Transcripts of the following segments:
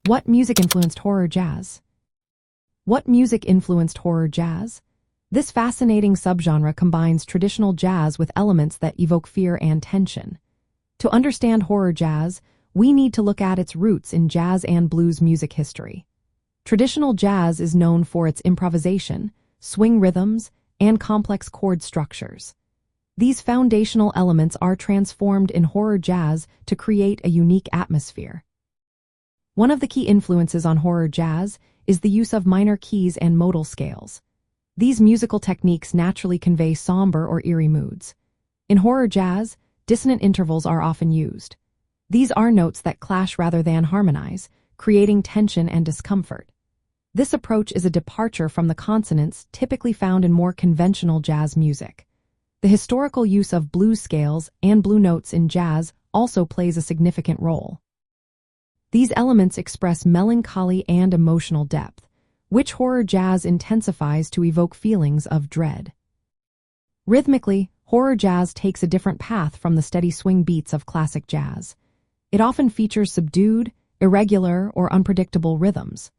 What music influenced horror jazz? What music influenced horror jazz? This fascinating subgenre combines traditional jazz with elements that evoke fear and tension. To understand horror jazz, we need to look at its roots in jazz and blues music history. Traditional jazz is known for its improvisation, swing rhythms, and complex chord structures. These foundational elements are transformed in horror jazz to create a unique atmosphere. One of the key influences on horror jazz is the use of minor keys and modal scales. These musical techniques naturally convey somber or eerie moods. In horror jazz, dissonant intervals are often used. These are notes that clash rather than harmonize, creating tension and discomfort. This approach is a departure from the consonance typically found in more conventional jazz music. The historical use of blues scales and blue notes in jazz also plays a significant role. These elements express melancholy and emotional depth, which horror jazz intensifies to evoke feelings of dread. Rhythmically, horror jazz takes a different path from the steady swing beats of classic jazz. It often features subdued, irregular, or unpredictable rhythms.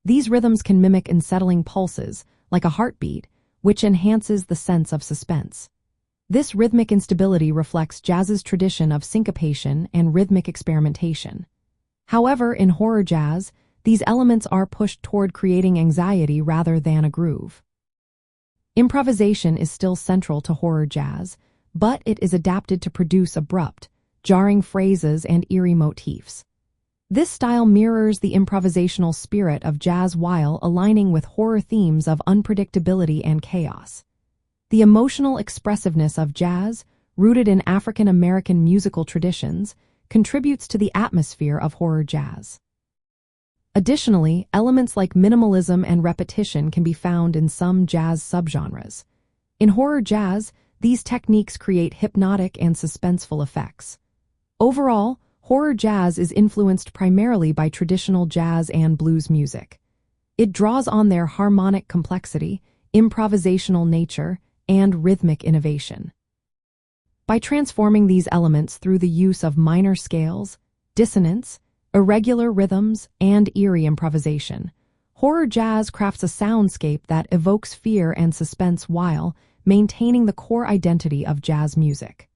These rhythms can mimic unsettling pulses, like a heartbeat, which enhances the sense of suspense. This rhythmic instability reflects jazz's tradition of syncopation and rhythmic experimentation. However, in horror jazz, these elements are pushed toward creating anxiety rather than a groove. Improvisation is still central to horror jazz, but it is adapted to produce abrupt, jarring phrases and eerie motifs. This style mirrors the improvisational spirit of jazz while aligning with horror themes of unpredictability and chaos. The emotional expressiveness of jazz, rooted in African American musical traditions, contributes to the atmosphere of horror jazz. Additionally, elements like minimalism and repetition can be found in some jazz subgenres. In horror jazz, these techniques create hypnotic and suspenseful effects. Overall, horror jazz is influenced primarily by traditional jazz and blues music. It draws on their harmonic complexity, improvisational nature, and rhythmic innovation. By transforming these elements through the use of minor scales, dissonance, irregular rhythms, and eerie improvisation, horror jazz crafts a soundscape that evokes fear and suspense while maintaining the core identity of jazz music.